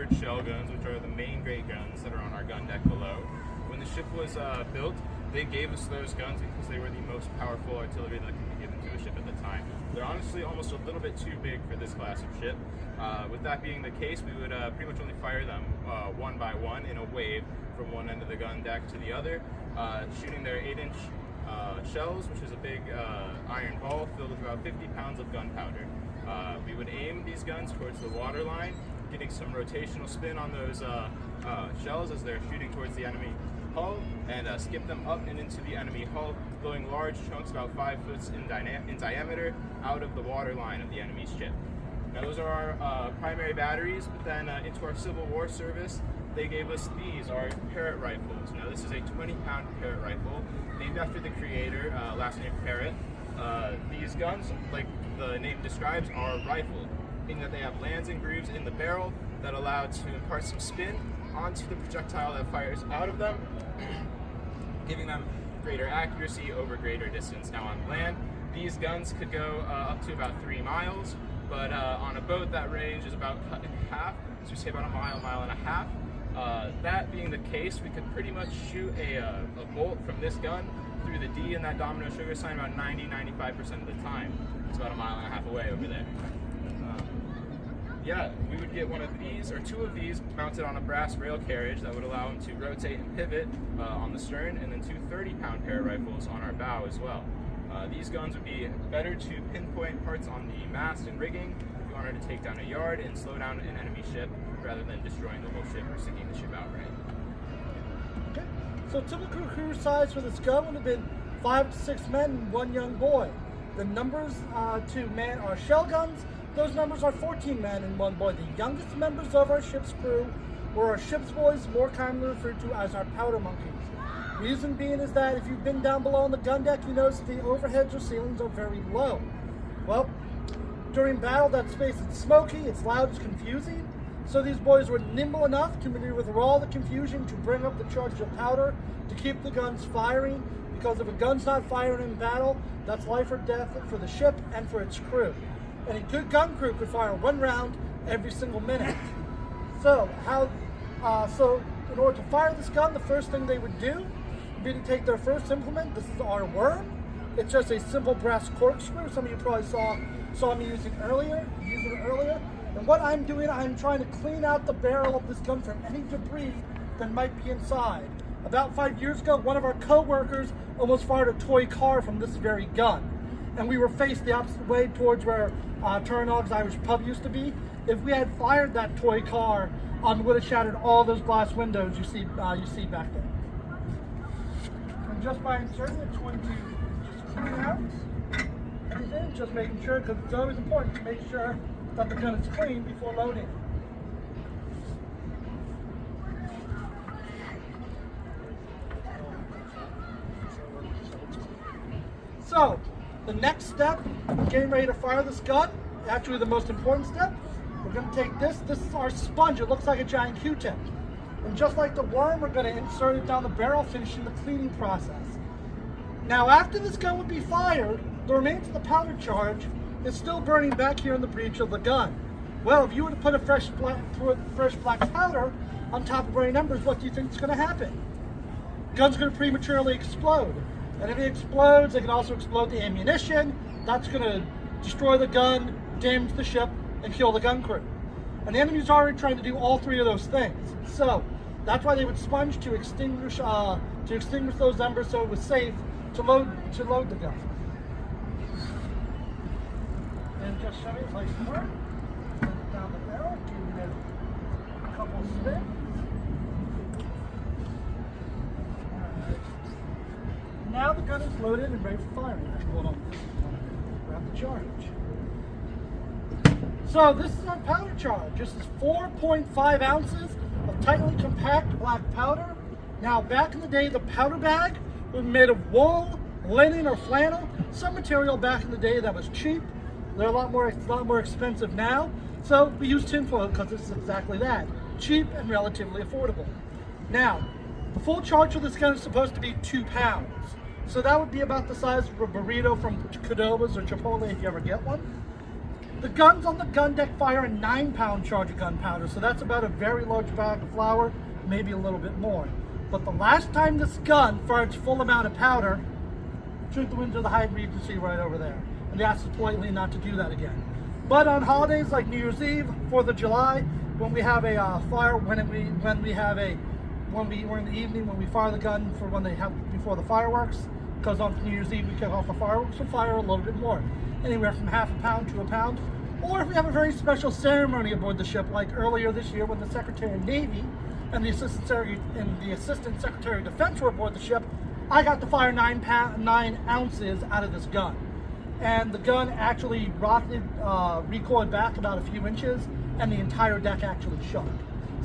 Buffered shell guns, which are the main great guns that are on our gun deck below. When the ship was built, they gave us those guns because they were the most powerful artillery that could be given to a ship at the time. They're honestly almost a little bit too big for this class of ship. With that being the case, we would pretty much only fire them one by one in a wave from one end of the gun deck to the other, shooting their 8-inch shells, which is a big iron ball filled with about 50 pounds of gunpowder. We would aim these guns towards the water line, getting some rotational spin on those shells as they're shooting towards the enemy hull, and skip them up and into the enemy hull, blowing large chunks about 5 foot in diameter out of the water line of the enemy's ship. Now those are our primary batteries, but then into our Civil War service, they gave us these, our Parrott rifles. Now this is a 20-pound Parrott rifle, named after the creator, last name Parrott. These guns, like the name describes, are rifled, meaning that they have lands and grooves in the barrel that allow to impart some spin onto the projectile that fires out of them, giving them greater accuracy over greater distance. Now on land, these guns could go up to about 3 miles, but on a boat that range is about cut in half, so say about a mile and a half. That being the case, we could pretty much shoot a bolt from this gun through the D in that domino sugar sign about 90-95% of the time. It's about a mile and a half away over there. Yeah, we would get one of these, or 2 of these, mounted on a brass rail carriage that would allow them to rotate and pivot on the stern, and then 2 30-pound Parrott rifles on our bow as well. These guns would be better to pinpoint parts on the mast and rigging if you wanted to take down a yard and slow down an enemy ship, rather than destroying the whole ship or sinking the ship outright. Okay, so typical crew size for this gun would have been 5 to 6 men and 1 young boy. The numbers to man our shell guns, those numbers are 14 men and 1 boy. The youngest members of our ship's crew were our ship's boys, more commonly referred to as our powder monkeys. Reason being is that if you've been down below on the gun deck, you notice the overheads or ceilings are very low. Well, during battle, that space is smoky, it's loud, it's confusing. So these boys were nimble enough to maneuver through all the confusion to bring up the charge of powder to keep the guns firing, because if a gun's not firing in battle, that's life or death for the ship and for its crew. And a good gun crew could fire 1 round every single minute. So in order to fire this gun, the first thing they would do would be to take their first implement. This is our worm. It's just a simple brass corkscrew. Some of you probably saw me using it earlier. And what I'm doing, I'm trying to clean out the barrel of this gun from any debris that might be inside. About 5 years ago, one of our co-workers almost fired a toy car from this very gun. And we were faced the opposite way towards where Turnog's Irish Pub used to be. If we had fired that toy car, it would have shattered all those glass windows you see back there. And just by inserting it, it's going to just clean out everything, just making sure, because it's always important to make sure that the gun is clean before loading. So, the next step, getting ready to fire this gun, actually the most important step, we're going to take this is our sponge. It looks like a giant Q-tip. And just like the worm, we're going to insert it down the barrel, finishing the cleaning process. Now, after this gun would be fired, the remains of the powder charge is still burning back here in the breech of the gun. Well, if you were to put a fresh black powder on top of burning embers, what do you think is going to happen? The gun's going to prematurely explode. And if it explodes, it can also explode the ammunition. That's going to destroy the gun, damage the ship, and kill the gun crew. And the enemy's already trying to do all 3 of those things. So that's why they would sponge to extinguish those embers, so it was safe to load the gun. And just show me a place to work. Send it down the barrel, giving it a couple spins. Now the gun is loaded and ready for firing. Hold on, grab the charge. So this is our powder charge. This is 4.5 ounces of tightly compact black powder. Now back in the day, the powder bag was made of wool, linen, or flannel, some material back in the day that was cheap. They're a lot more expensive now. So we use tinfoil because this is exactly that, cheap and relatively affordable. Now, the full charge of this gun is supposed to be 2 pounds. So that would be about the size of a burrito from Qdoba's or Chipotle if you ever get one. The guns on the gun deck fire a 9-pound charge of gunpowder, so that's about a very large bag of flour, maybe a little bit more. But the last time this gun fired its full amount of powder, shoot the window of the High Regency right over there. And they asked us politely not to do that again. But on holidays like New Year's Eve, 4th of July, when we have a fire, when we're in the evening, when we fire the gun for when they have before the fireworks, because on New Year's Eve we kick off the fireworks, we'll fire a little bit more, anywhere from half a pound to a pound. Or if we have a very special ceremony aboard the ship, like earlier this year when the Secretary of Navy and the Assistant Secretary of Defense were aboard the ship, I got to fire 9 ounces out of this gun. And the gun actually recoiled back about a few inches, and the entire deck actually shook.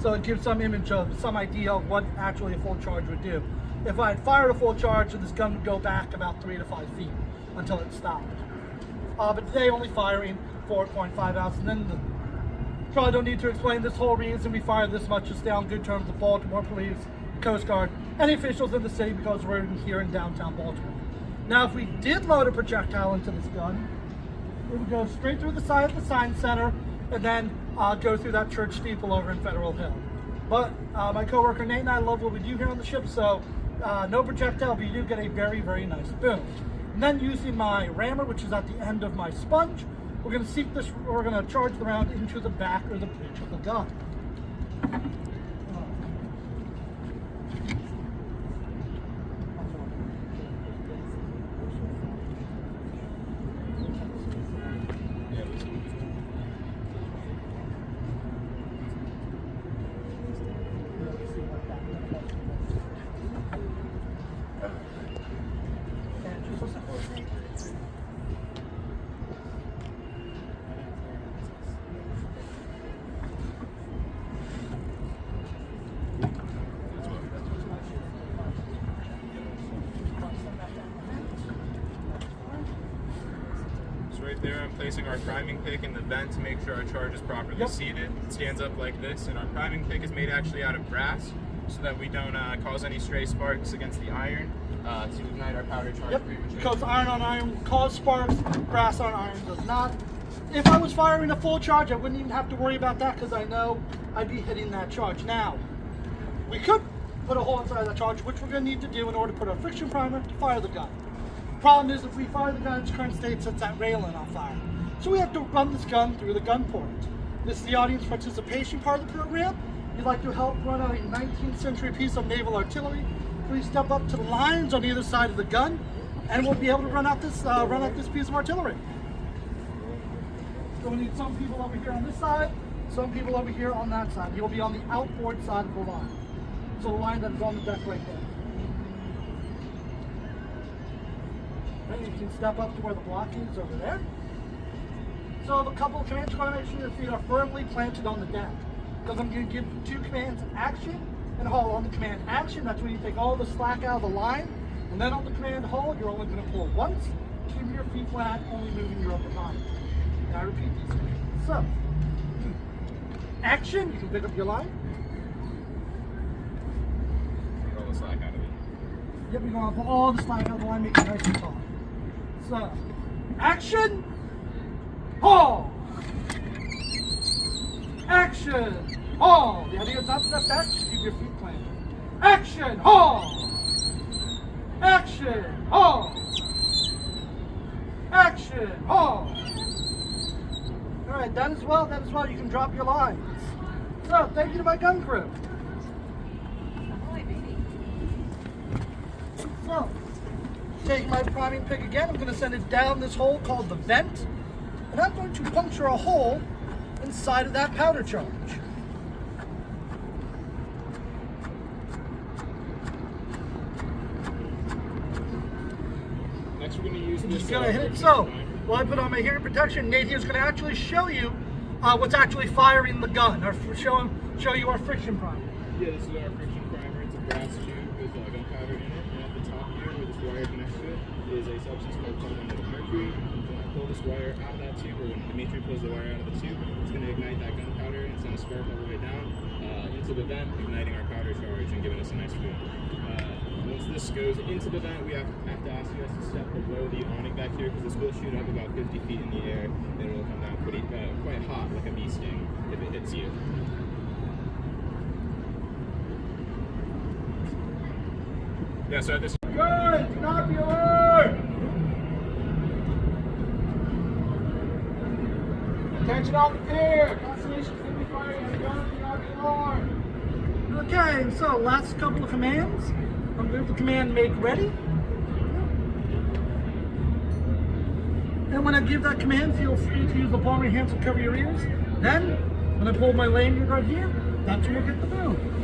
So it gives some idea of what actually a full charge would do. If I had fired a full charge, this gun would go back about 3 to 5 feet until it stopped. But today only firing 4.5 ounces. And then probably don't need to explain this whole reason we fired this much to stay on good terms with Baltimore Police, Coast Guard, any officials in the city, because we're here in downtown Baltimore. Now, if we did load a projectile into this gun, it would go straight through the side of the Science Center and then go through that church steeple over in Federal Hill. But my coworker Nate and I love what we do here on the ship, so no projectile, but you do get a very, very nice boom. And then using my rammer, which is at the end of my sponge, we're going to charge the round into the back or the breech of the gun. Right there, I'm placing our priming pick in the vent to make sure our charge is properly seated. It stands up like this, and our priming pick is made actually out of brass so that we don't cause any stray sparks against the iron to ignite our powder charge. Because iron on iron will cause sparks, brass on iron does not. If I was firing a full charge, I wouldn't even have to worry about that because I know I'd be hitting that charge. Now, we could put a hole inside that charge, which we're going to need to do in order to put our friction primer to fire the gun. Problem is, if we fire the gun in its current state, sets that railing on fire. So we have to run this gun through the gun port. This is the audience participation part of the program. If you'd like to help run out a 19th century piece of naval artillery, please step up to the lines on either side of the gun, and we'll be able to run out this piece of artillery. So we need some people over here on this side, some people over here on that side. You'll be on the outboard side of the line. So the line that is on the deck right there. And you can step up to where the block is over there. So the couple of commands, you want to make sure your feet are firmly planted on the deck. Because I'm going to give 2 commands, action and haul. On the command action, that's when you take all the slack out of the line. And then on the command haul, you're only going to pull once, keeping your feet flat, only moving your upper body. Now I repeat these commands. So, action, you can pick up your line. Take all the slack out of it. Yep, you're going to pull all the slack out of the line, make it nice and taut. So, action, haul. Action, haul. The idea is not to step back, just keep your feet planted. Action, haul. Action, haul. Action, haul. All right, that as well, you can drop your lines. So, thank you to my gun crew. So, take my priming pick again, I'm going to send it down this hole called the vent, and I'm going to puncture a hole inside of that powder charge. Next, we're going to use this. Just going to hit it. So, while I put on my hearing protection, Nate here is going to actually show you what's actually firing the gun, or show you our friction primer. Yeah, this is our friction primer. It's a brass tube with gunpowder in it, and at the top here, where this wire connects to it, is a substance called carbonate mercury. When I pull this wire out of that tube, or when Dimitri pulls the wire out of the tube, it's going to ignite that gunpowder and send a spark all the way down into the vent, igniting our powder charge and giving us a nice boom. Once this goes into the vent, we have to ask you guys to step below the awning back here because this will shoot up about 50 feet in the air and it will come down quite hot like a bee sting if it hits you. Yeah, so this. Good! Do not be alert! Attention on the pier! Constellation's going to be firing at a gun. Do not be alarmed! Okay, so last couple of commands. I'm going to command make ready. And when I give that command, feel free to use the palm of your hands to cover your ears. Then, when I pull my lanyard right here, that's when we'll get the boom.